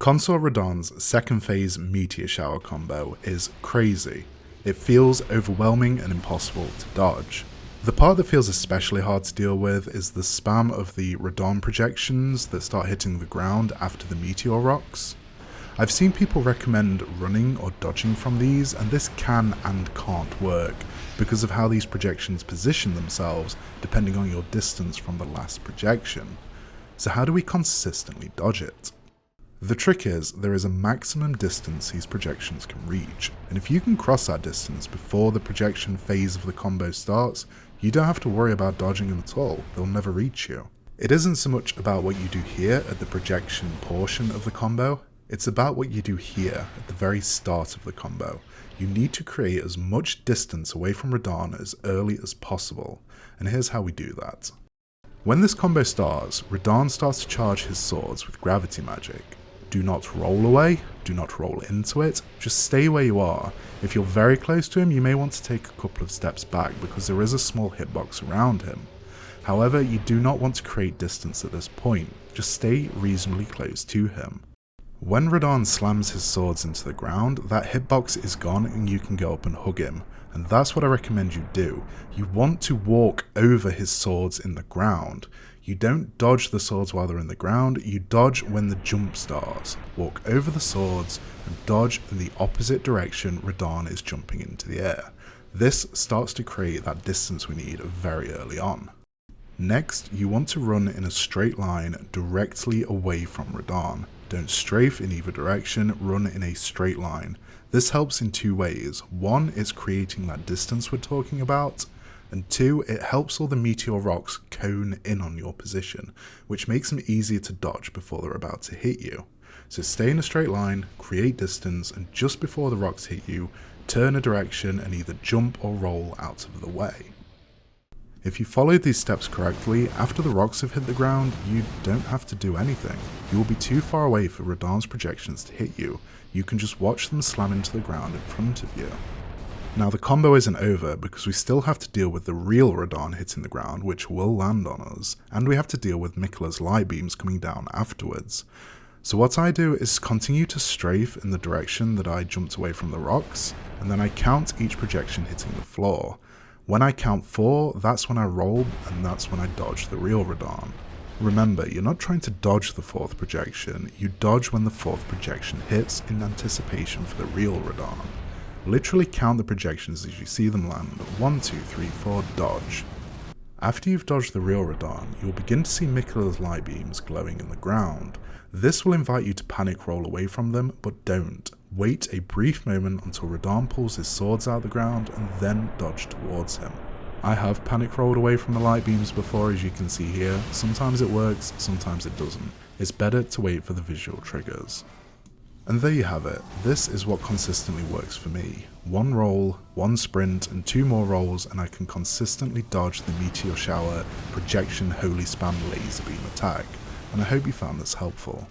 Consort Radahn's second phase meteor shower combo is crazy. It feels overwhelming and impossible to dodge. The part that feels especially hard to deal with is the spam of the Radahn projections that start hitting the ground after the meteor rocks. I've seen people recommend running or dodging from these, and this can and can't work because of how these projections position themselves depending on your distance from the last projection. So how do we consistently dodge it? The trick is, there is a maximum distance these projections can reach, and if you can cross that distance before the projection phase of the combo starts, you don't have to worry about dodging them at all, they'll never reach you. It isn't so much about what you do here at the projection portion of the combo, it's about what you do here at the very start of the combo. You need to create as much distance away from Radahn as early as possible, and here's how we do that. When this combo starts, Radahn starts to charge his swords with gravity magic. Do not roll away, do not roll into it, just stay where you are. If you're very close to him, you may want to take a couple of steps back because there is a small hitbox around him. However, you do not want to create distance at this point, just stay reasonably close to him. When Radahn slams his swords into the ground, that hitbox is gone and you can go up and hug him. And that's what I recommend you do. You want to walk over his swords in the ground. You don't dodge the swords while they're in the ground, you dodge when the jump starts. Walk over the swords and dodge in the opposite direction Radahn is jumping into the air. This starts to create that distance we need very early on. Next, you want to run in a straight line directly away from Radahn. Don't strafe in either direction, run in a straight line. This helps in two ways. One is creating that distance we're talking about, and two, it helps all the meteor rocks cone in on your position, which makes them easier to dodge before they're about to hit you. So stay in a straight line, create distance, and just before the rocks hit you, turn a direction and either jump or roll out of the way. If you followed these steps correctly, after the rocks have hit the ground, you don't have to do anything. You will be too far away for Radahn's projections to hit you. You can just watch them slam into the ground in front of you. Now the combo isn't over because we still have to deal with the real Radahn hitting the ground, which will land on us, and we have to deal with Miquella's light beams coming down afterwards. So what I do is continue to strafe in the direction that I jumped away from the rocks, and then I count each projection hitting the floor. When I count 4, that's when I roll, and that's when I dodge the real Radahn. Remember, you're not trying to dodge the 4th projection, you dodge when the 4th projection hits in anticipation for the real Radahn. Literally count the projections as you see them land. 1, 2, 3, 4, dodge. After you've dodged the real Radahn, you'll begin to see Miquella's light beams glowing in the ground. This will invite you to panic roll away from them, but don't. Wait a brief moment until Radahn pulls his swords out of the ground and then dodge towards him. I have panic rolled away from the light beams before, as you can see here. Sometimes it works, sometimes it doesn't. It's better to wait for the visual triggers. And there you have it. This is what consistently works for me. 1 roll, 1 sprint, and 2 more rolls, and I can consistently dodge the meteor shower projection holy spam laser beam attack. And I hope you found this helpful.